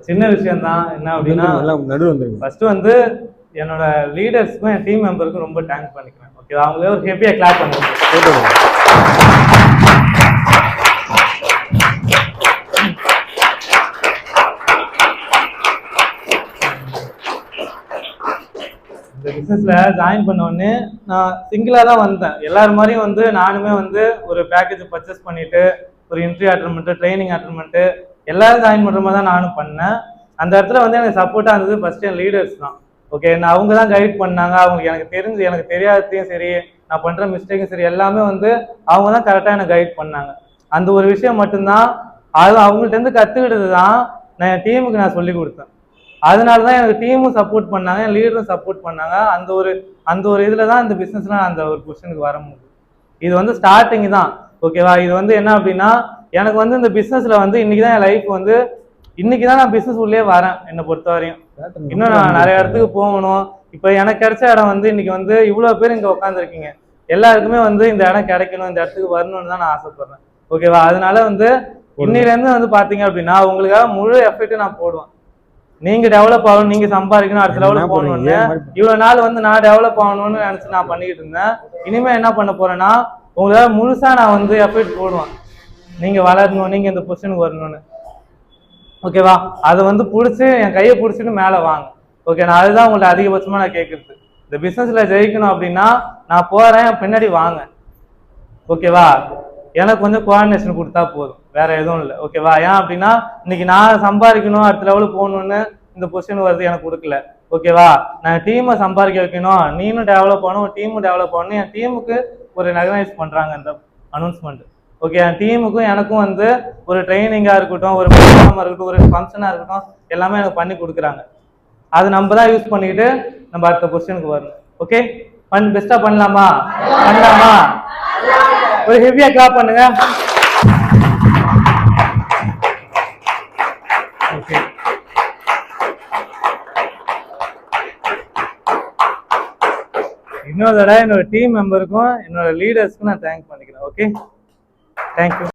சின்ன விஷயம் தான். என்ன அப்படின்னா ஃபர்ஸ்ட் வந்து என்னோட லீடர்ஸ்க்கும் என் டீம் மெம்பருக்கும் ரொம்ப தேங்க் பண்ணிக்கிறேன். ஓகே, அவங்களே ஒரு ஹெவியா கிளாப் பண்ணுங்க. இந்த பிசினஸ்ல ஜாயின் பண்ண உடனே நான் சிங்கிளா தான் வந்தேன். எல்லாரும் மாதிரியும் வந்து நானுமே வந்து ஒரு பேக்கேஜ் பர்ச்சேஸ் பண்ணிட்டு ஒரு இன்டர்வியூ அட்டன் பண்ணிட்டு ட்ரைனிங் அட்டன் பண்ணிட்டு எல்லாரும் ஜாயின் பண்ற மாதிரி தான் நானும் பண்ணேன். அந்த இடத்துல வந்து எனக்கு சப்போர்ட்டா இருந்தது ஃபர்ஸ்ட் என் லீடர்ஸ் தான். ஓகே, நான் அவங்க தான் கைட் பண்ணாங்க. அவங்களுக்கு எனக்கு தெரியாததையும் சரி, நான் பண்ற மிஸ்டேக்கும் சரி, எல்லாமே வந்து அவங்க தான் கரெக்டா எனக்கு கைட் பண்ணாங்க. அந்த ஒரு விஷயம் மட்டும்தான், அது அவங்கள்ட்ட இருந்து கத்துக்கிட்டது தான் நான் என் டீமுக்கு நான் சொல்லி கொடுத்தேன். அதனாலதான் எனக்கு டீமும் சப்போர்ட் பண்ணாங்க, என் லீடரும் சப்போர்ட் பண்ணாங்க. அந்த ஒரு இதுல தான் இந்த பிசினஸ்ல அந்த ஒரு பொசிஷனுக்கு வர முடியும். இது வந்து ஸ்டார்டிங் தான். ஓகேவா, இது வந்து என்ன அப்படின்னா எனக்கு வந்து இந்த பிசினஸ்ல வந்து இன்னைக்குதான் என் லைஃப் வந்து இன்னைக்குதான் நான் பிசினஸ் உள்ளே வரேன். என்னை பொறுத்த வரையும் இன்னும் நான் நிறைய இடத்துக்கு போகணும். இப்ப எனக்கு கிடைச்ச இடம் வந்து இன்னைக்கு வந்து இவ்வளவு பேர் இங்க உட்காந்துருக்கீங்க. எல்லாருக்குமே வந்து இந்த இடம் கிடைக்கணும், இந்த இடத்துக்கு வரணும்னு தான் நான் ஆசைப்படுறேன். ஓகேவா, அதனால வந்து இன்னையில இருந்து வந்து பாத்தீங்க அப்படின்னா உங்களுக்காக முழு எஃபெக்ட் நான் போடுவேன். நீங்க டெவலப் ஆகணும், நீங்க சம்பாதிக்கணும், அடுத்த லெவலுக்கு போகணும்னு இவ்வளவு நாள் வந்து நான் டெவலப் ஆகணும்னு நினைச்சு நான் பண்ணிக்கிட்டு இருந்தேன். இனிமே என்ன பண்ண போறேன்னா உங்களால முழுசா நான் வந்து எஃபெக்ட் போடுவேன். நீங்க வளரணும், நீங்க இந்த பொசிஷனுக்கு வரணும்னு. ஓகேவா, அதை வந்து பிடிச்சி என் கையை பிடிச்சிட்டு மேலே வாங்க. ஓகே, நான் அதுதான் உங்கள்ட்ட அதிகபட்சமா நான் கேட்கறது. இந்த பிசினஸ்ல ஜெயிக்கணும் அப்படின்னா நான் போறேன், பின்னாடி வாங்க. ஓகேவா, எனக்கு கொஞ்சம் கோஆர்டினேஷன் கொடுத்தா போதும், வேற எதுவும் இல்லை. ஓகேவா, ஏன் அப்படின்னா இன்னைக்கு நான் சம்பாதிக்கணும், அடுத்த லெவலுக்கு போகணும்னு இந்த பொசிஷன் வருது எனக்கு கொடுக்கல. ஓகேவா, நான் டீமை சம்பாதிக்க வைக்கணும், நீனும் டெவலப் ஆகணும், டீமும் டெவலப் ஆகணும். என் டீமுக்கு ஒரு ரெகனைஸ் பண்றாங்க இந்த அனௌன்ஸ்மெண்ட். ஓகே, என் டீமுக்கும் எனக்கும் வந்து ஒரு ட்ரைனிங்கா இருக்கட்டும், ஒரு ப்ரோக்ராமா இருக்கட்டும், ஒரு ஃபங்க்ஷனா இருக்கட்டும், எல்லாமே எனக்கு பண்ணி கொடுக்குறாங்க. அது நம்ம தான் யூஸ் பண்ணிக்கிட்டு நம்ம அடுத்த பொசிஷனுக்கு வரணும். ஓகே, பெஸ்டா பண்ணலாமா? ஒரு ஹெவியா கிளாப் பண்ணுங்க. ஓகே, இன்னொரு தடவை என்னோட டீம் மெம்பருக்கும் என்னோட லீடர்ஸ்க்கும் நான் தேங்க் பண்ணிக்கிறேன். Okay, thank you.